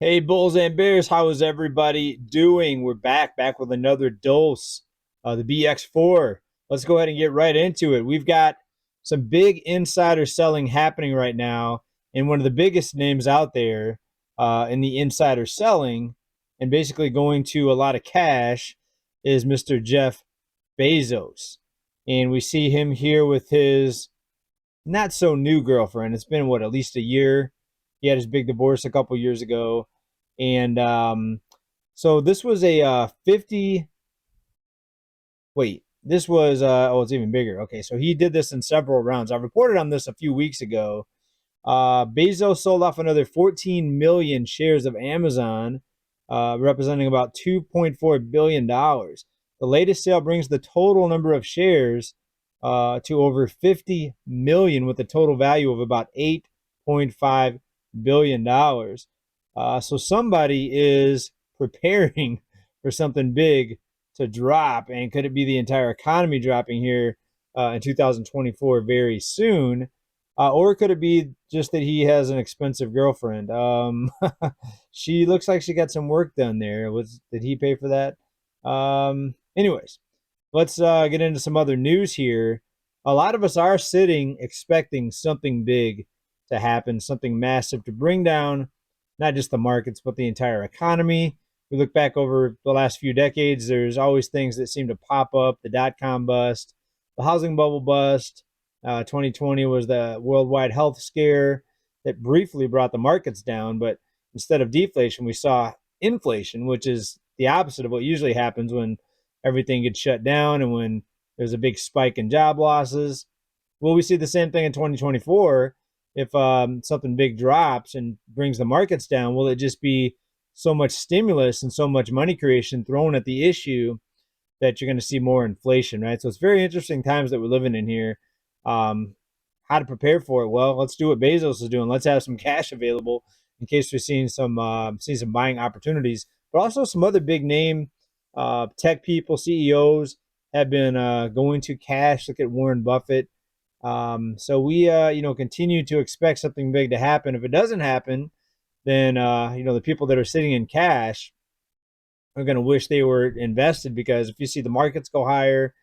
Hey, Bulls and Bears, how is everybody doing? We're back with another dose of the BX4. Let's go ahead and get right into it. We've got some big insider selling happening right now, and one of the biggest names out there in the insider selling and basically going to a lot of cash is Mr. Jeff Bezos. And we see him here with his not so new girlfriend. It's been what, at least a year. He had his big divorce a couple years ago, and so this was a 50. Wait, this was oh, it's even bigger. Okay, so he did this in several rounds. I reported on this a few weeks ago. Bezos sold off another 14 million shares of Amazon, representing about $2.4 billion. The latest sale brings the total number of shares to over 50 million, with a total value of about $8.5 billion. So somebody is preparing for something big to drop, and could it be the entire economy dropping here in 2024 very soon? Or could it be just that he has an expensive girlfriend? She looks like she got some work done there. Did he pay for that? Anyways, let's get into some other news here. A lot of us are sitting expecting something big to happen, something massive to bring down not just the markets, but the entire economy. We look back over the last few decades, there's always things that seem to pop up: the dot-com bust, the housing bubble bust. 2020 was the worldwide health scare that briefly brought the markets down, but instead of deflation, we saw inflation, which is the opposite of what usually happens when everything gets shut down and when there's a big spike in job losses. Will we see the same thing in 2024? If something big drops and brings the markets down, will it just be so much stimulus and so much money creation thrown at the issue that you're going to see more inflation, right? So it's very interesting times that we're living in here. How to prepare for it? Well, let's do what Bezos is doing. Let's have some cash available in case we're seeing some buying opportunities, but also some other big name tech people, CEOs have been going to cash. Look at Warren Buffett. So we, continue to expect something big to happen. If it doesn't happen, then, the people that are sitting in cash are going to wish they were invested, because if you see the markets go higher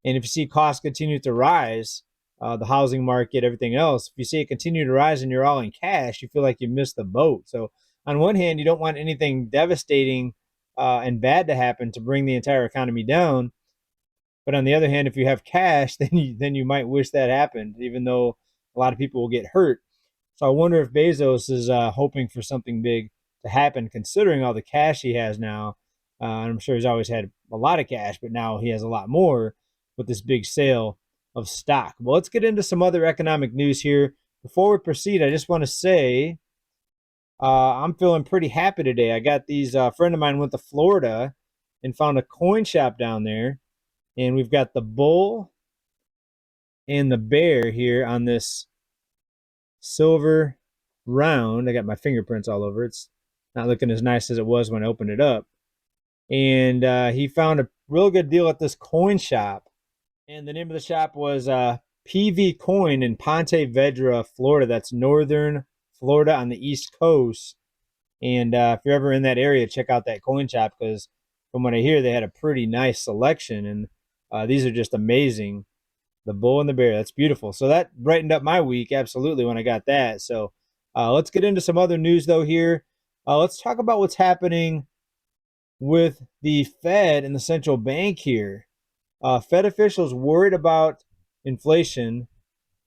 and if you see costs continue to rise, the housing market, everything else, if you see it continue to rise and you're all in cash, you feel like you missed the boat. So on one hand, you don't want anything devastating and bad to happen to bring the entire economy down. But on the other hand, if you have cash, then you might wish that happened, even though a lot of people will get hurt. So I wonder if Bezos is hoping for something big to happen, considering all the cash he has now. I'm sure he's always had a lot of cash, but now he has a lot more with this big sale of stock. Well, let's get into some other economic news here. Before we proceed, I just want to say I'm feeling pretty happy today. I got these. A friend of mine went to Florida and found a coin shop down there, and we've got the bull and the bear here on this silver round. I got my fingerprints all over. It's not looking as nice as it was when I opened it up. And he found a real good deal at this coin shop. And the name of the shop was PV Coin in Ponte Vedra, Florida. That's northern Florida on the East Coast. And if you're ever in that area, check out that coin shop, because from what I hear, they had a pretty nice selection. And these are just amazing. The bull and the bear. That's beautiful. So that brightened up my week, absolutely, when I got that. So let's get into some other news, though, here. Let's talk about what's happening with the Fed and the central bank here. Fed officials worried about inflation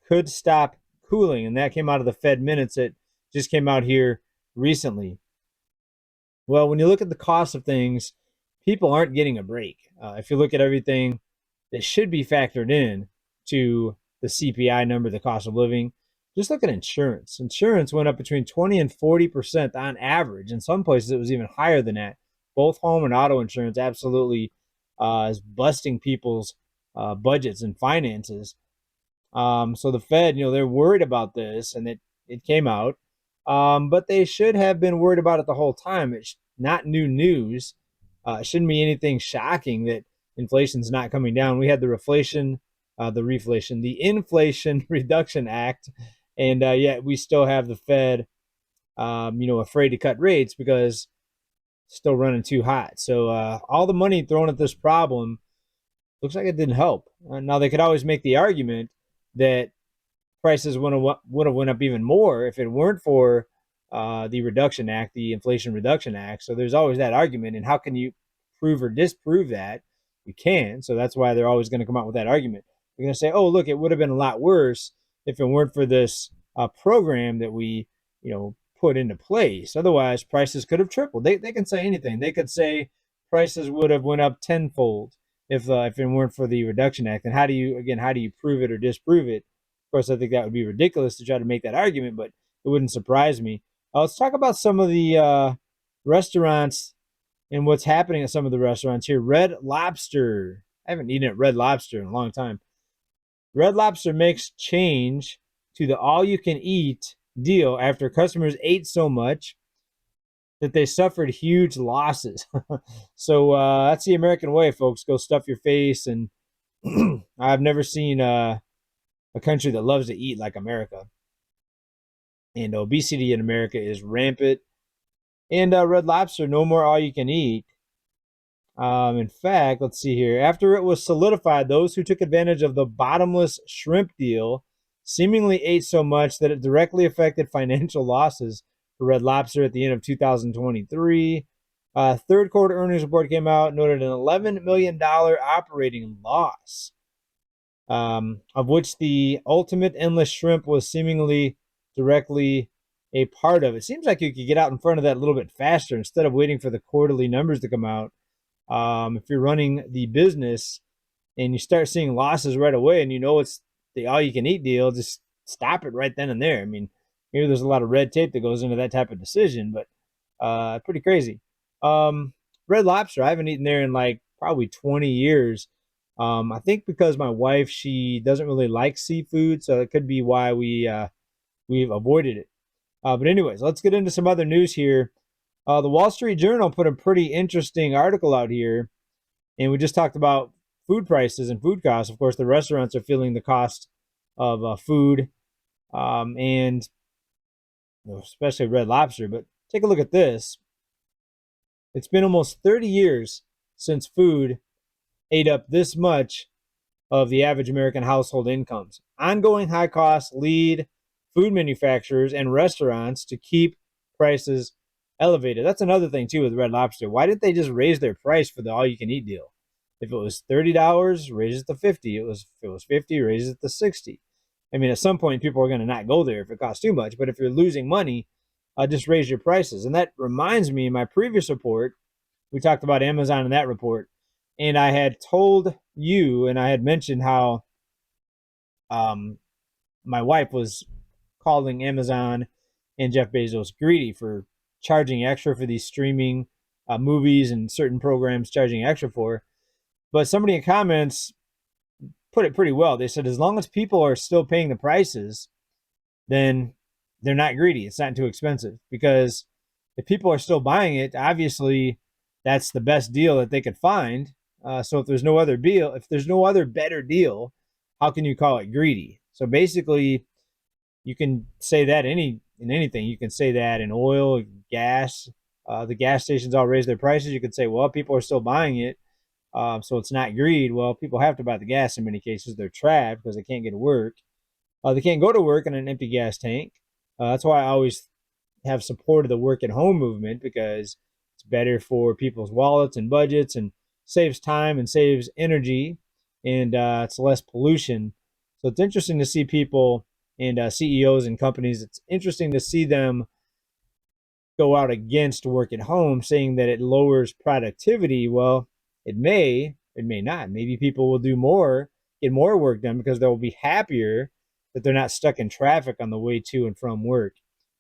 could stop cooling, and that came out of the Fed minutes that just came out here recently. Well, when you look at the cost of things, people aren't getting a break. If you look at everything that should be factored in to the CPI number, the cost of living, just look at insurance. Insurance went up between 20 and 40% on average. In some places, it was even higher than that. Both home and auto insurance absolutely is busting people's budgets and finances. So the Fed, they're worried about this, and it came out. But they should have been worried about it the whole time. It's not new news. It shouldn't be anything shocking that inflation's not coming down. We had the Inflation Reduction Act, and yet we still have the Fed afraid to cut rates because it's still running too hot. So all the money thrown at this problem looks like it didn't help. Now they could always make the argument that prices would have went up even more if it weren't for the Reduction Act, the Inflation Reduction Act. So there's always that argument. And how can you prove or disprove that? You can. So that's why they're always going to come out with that argument. They're going to say, oh, look, it would have been a lot worse if it weren't for this program that we, put into place. Otherwise, prices could have tripled. They can say anything. They could say prices would have went up tenfold if it weren't for the Reduction Act. And how do you prove it or disprove it? Of course, I think that would be ridiculous to try to make that argument, but it wouldn't surprise me. Let's talk about some of the restaurants and what's happening at some of the restaurants here. Red Lobster. I haven't eaten at Red Lobster in a long time. Red Lobster makes change to the all-you-can-eat deal after customers ate so much that they suffered huge losses. So that's the American way, folks. Go stuff your face. And I've never seen a country that loves to eat like America. And obesity in America is rampant. And Red Lobster, no more all you can eat. In fact, let's see here. After it was solidified, those who took advantage of the bottomless shrimp deal seemingly ate so much that it directly affected financial losses for Red Lobster at the end of 2023. Third quarter earnings report came out, noted an $11 million operating loss, of which the ultimate endless shrimp was seemingly directly a part of. It seems like you could get out in front of that a little bit faster instead of waiting for the quarterly numbers to come out. If you're running the business and you start seeing losses right away and it's the all-you-can-eat deal, just stop it right then and there. I mean, maybe there's a lot of red tape that goes into that type of decision, but pretty crazy. Red Lobster, I haven't eaten there in like probably 20 years. I think because my wife, she doesn't really like seafood, so it could be why we've avoided it. But anyways, let's get into some other news here. The Wall Street Journal put a pretty interesting article out here, and we just talked about food prices and food costs. Of course, the restaurants are feeling the cost of food, and especially Red Lobster. But take a look at this. It's been almost 30 years since food ate up this much of the average American household incomes. Ongoing high costs lead food manufacturers and restaurants to keep prices elevated. That's another thing too with Red Lobster. Why didn't they just raise their price for the all-you-can-eat deal? If it was $30, raise it to $50. If it was $50, raise it to $60. I mean, at some point, people are going to not go there if it costs too much. But if you're losing money, just raise your prices. And that reminds me, in my previous report, we talked about Amazon in that report, and I had told you, and I had mentioned how my wife was calling Amazon and Jeff Bezos greedy for charging extra for these streaming movies and certain programs charging extra for. But somebody in comments put it pretty well. They said, as long as people are still paying the prices, then they're not greedy. It's not too expensive, because if people are still buying it, obviously that's the best deal that they could find. So if there's no other better deal, how can you call it greedy? So basically, you can say that in anything. You can say that in oil, gas. The gas stations all raise their prices. You could say, well, people are still buying it, so it's not greed. Well, people have to buy the gas in many cases. They're trapped because they can't get to work. They can't go to work in an empty gas tank. That's why I always have supported the work at home movement, because it's better for people's wallets and budgets, and saves time and saves energy, and it's less pollution. So it's interesting to see people and CEOs and companies. It's interesting to see them go out against work at home, saying that it lowers productivity. Well, it may not. Maybe people will do more, get more work done, because they'll be happier that they're not stuck in traffic on the way to and from work.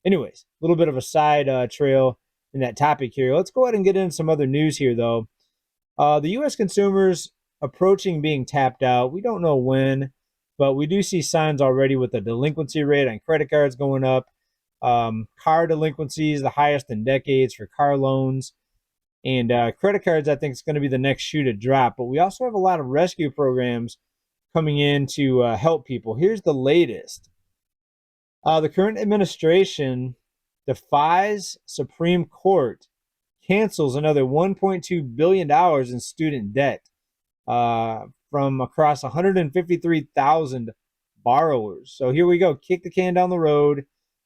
Anyways, a little bit of a side trail in that topic here. Let's go ahead and get into some other news here, though. The U.S. consumers approaching being tapped out. We don't know when, but we do see signs already with the delinquency rate on credit cards going up. Car delinquencies, the highest in decades for car loans. And credit cards, I think, is going to be the next shoe to drop. But we also have a lot of rescue programs coming in to help people. Here's the latest. The current administration, defies Supreme Court, cancels another $1.2 billion in student debt from across 153,000 borrowers. So here we go, kick the can down the road.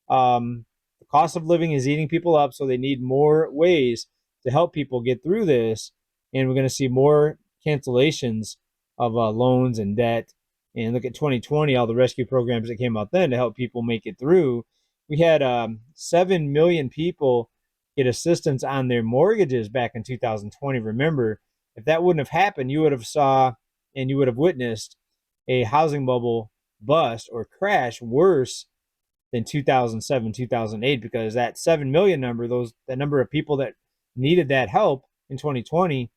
The cost of living is eating people up, so they need more ways to help people get through this. And we're going to see more cancellations of loans and debt. And look at 2020, all the rescue programs that came out then to help people make it through. We had 7 million people get assistance on their mortgages back in 2020. Remember, if that wouldn't have happened, you would have saw and you would have witnessed a housing bubble bust or crash worse than 2007, 2008, because that 7 million number, that number of people that needed that help in 2020,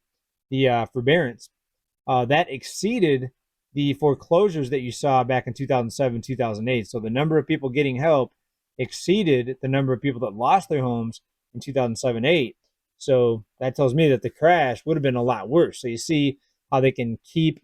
the forbearance, that exceeded the foreclosures that you saw back in 2007, 2008. So the number of people getting help exceeded the number of people that lost their homes in 2007, 8. So that tells me that the crash would have been a lot worse. So you see how they can keep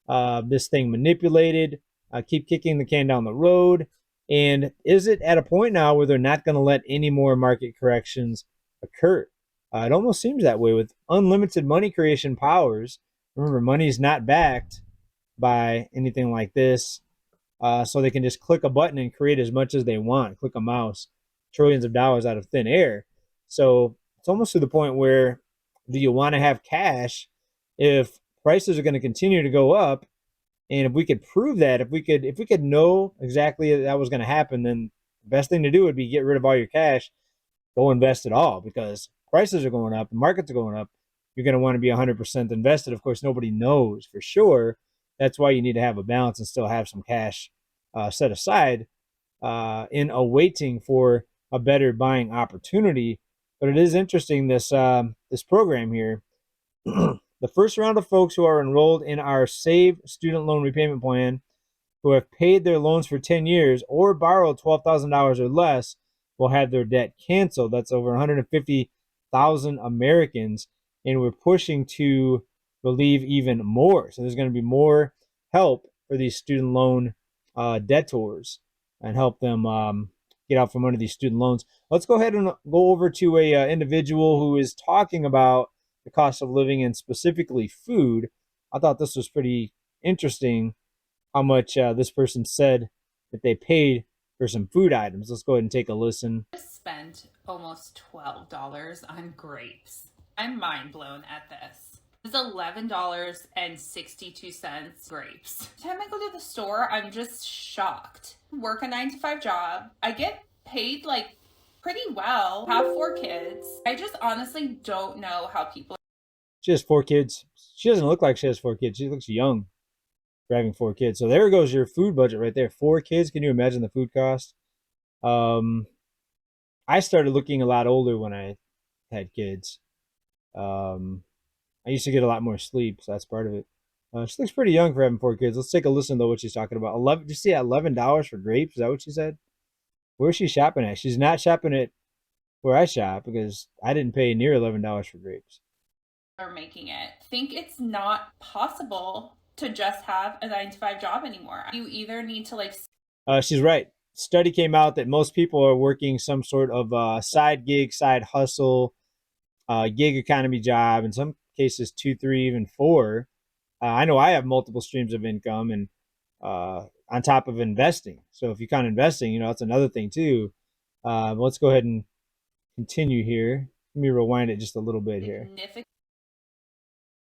this thing manipulated, keep kicking the can down the road. And is it at a point now where they're not going to let any more market corrections occur? It almost seems that way with unlimited money creation powers. Remember, money is not backed by anything like this. So they can just click a button and create as much as they want, click a mouse, trillions of dollars out of thin air. So it's almost to the point where, do you want to have cash if prices are going to continue to go up? And if we could prove that, if we could know exactly that was going to happen, then the best thing to do would be get rid of all your cash, go invest it all, because prices are going up, the markets are going up. You're going to want to be 100% invested. Of course, nobody knows for sure. That's why you need to have a balance and still have some cash set aside in awaiting for a better buying opportunity. But it is interesting, this program here. The first round of folks who are enrolled in our Save Student Loan Repayment Plan, who have paid their loans for 10 years or borrowed $12,000 or less, will have their debt canceled. That's over 150,000 Americans, and we're pushing to relieve even more. So there's going to be more help for these student loan debtors and help them get out from under these student loans. Let's go ahead and go over to a individual who is talking about the cost of living and specifically food. I thought this was pretty interesting how much this person said that they paid for some food items. Let's go ahead and take a listen. I spent almost $12 on grapes. I'm mind blown at this. It's $11.62 grapes. Every time I go to the store, I'm just shocked. Work a 9-to-5 job. I get paid like pretty well. Have 4 kids. I just honestly don't know how people. She has 4 kids. She doesn't look like she has 4 kids. She looks young for having 4 kids. So there goes your food budget right there. 4 kids. Can you imagine the food cost? I started looking a lot older when I had kids. I used to get a lot more sleep, so that's part of it. She looks pretty young for having 4 kids. Let's take a listen to what she's talking about. 11. Did you see $11 for grapes? Is that what she said? Where's she shopping at? She's not shopping at where I shop, because I didn't pay near $11 for grapes. Are making it think it's not possible to just have a 9-to-5 job anymore. You either need to like. She's right. Study came out that most people are working some sort of side gig, side hustle, gig economy job. In some cases, 2, 3, even 4. I know I have multiple streams of income, and on top of investing. So if you count investing, that's another thing too. Let's go ahead and continue here. Let me rewind it just a little bit here.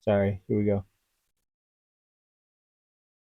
Sorry, here we go.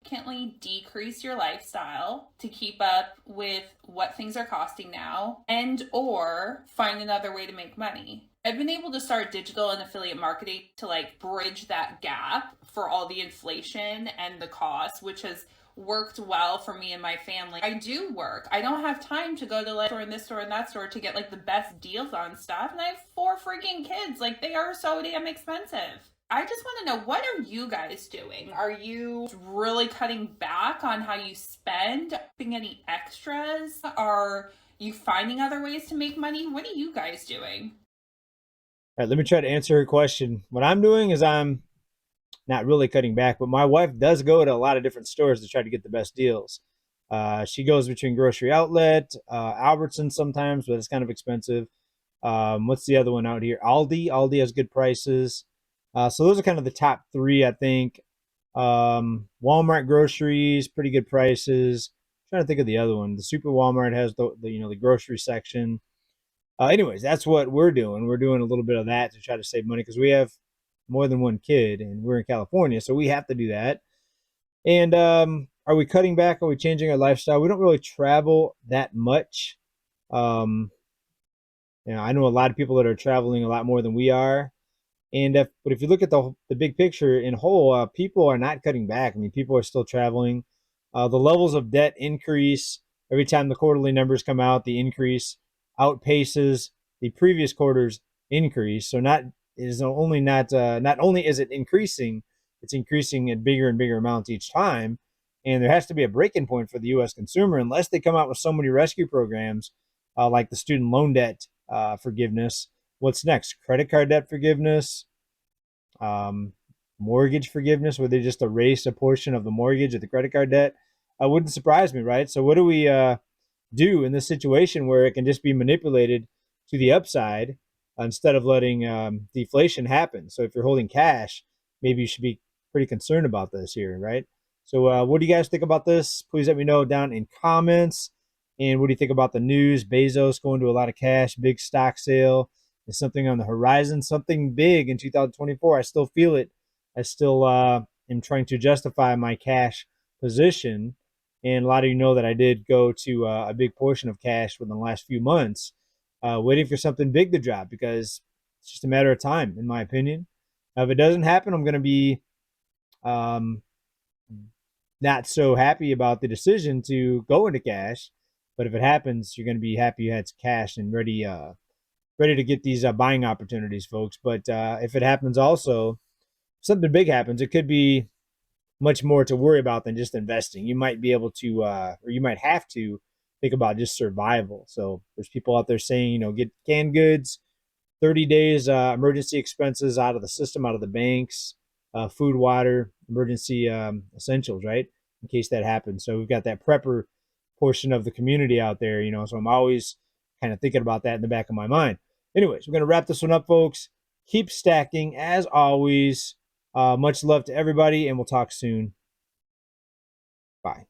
Significantly decrease your lifestyle to keep up with what things are costing now, and or find another way to make money. I've been able to start digital and affiliate marketing to like bridge that gap for all the inflation and the cost, which has worked well for me and my family. I do work. I don't have time to go to like store and this store and that store to get like the best deals on stuff. And I have 4 freaking kids. Like, they are so damn expensive. I just want to know, what are you guys doing? Are you really cutting back on how you spend? Having any extras? Are you finding other ways to make money? What are you guys doing? All right, let me try to answer her question. What I'm doing is I'm not really cutting back, but my wife does go to a lot of different stores to try to get the best deals. She goes between Grocery Outlet, Albertsons sometimes, but it's kind of expensive. What's the other one out here? Aldi. Aldi has good prices. So those are kind of the top three, I think. Walmart groceries, pretty good prices. I'm trying to think of the other one. The Super Walmart has the grocery section. Anyways, that's what we're doing. We're doing a little bit of that to try to save money because we have more than one kid and we're in California, so we have to do that. And are we cutting back? Are we changing our lifestyle? We don't really travel that much. Um, I know a lot of people that are traveling a lot more than we are. But if you look at the big picture in whole, people are not cutting back. I mean, people are still traveling. The levels of debt increase every time the quarterly numbers come out. The increase outpaces the previous quarter's increase. So not only is it increasing, it's increasing at bigger and bigger amounts each time. And there has to be a breaking point for the U.S. consumer unless they come out with so many rescue programs like the student loan debt forgiveness. What's next? Credit card debt forgiveness, um, mortgage forgiveness, where they just erase a portion of the mortgage or the credit card debt. Wouldn't surprise me, right? So, what do we do in this situation where it can just be manipulated to the upside instead of letting deflation happen? So, if you're holding cash, maybe you should be pretty concerned about this here, right? So, what do you guys think about this? Please let me know down in comments. And what do you think about the news? Bezos going to a lot of cash, big stock sale. Is something on the horizon, something big in 2024. I still feel it. I still am trying to justify my cash position. And a lot of you know that I did go to a big portion of cash within the last few months, waiting for something big to drop because it's just a matter of time, in my opinion. If it doesn't happen, I'm going to be um, not so happy about the decision to go into cash. But if it happens, you're going to be happy you had cash and ready to get these buying opportunities, folks. But if it happens also, something big happens, it could be much more to worry about than just investing. You might be able to, or you might have to think about just survival. So there's people out there saying, get canned goods, 30 days emergency expenses out of the system, out of the banks, food, water, emergency essentials, right? In case that happens. So we've got that prepper portion of the community out there, so I'm always kind of thinking about that in the back of my mind. Anyways, we're going to wrap this one up, folks. Keep stacking as always. Much love to everybody, and we'll talk soon. Bye.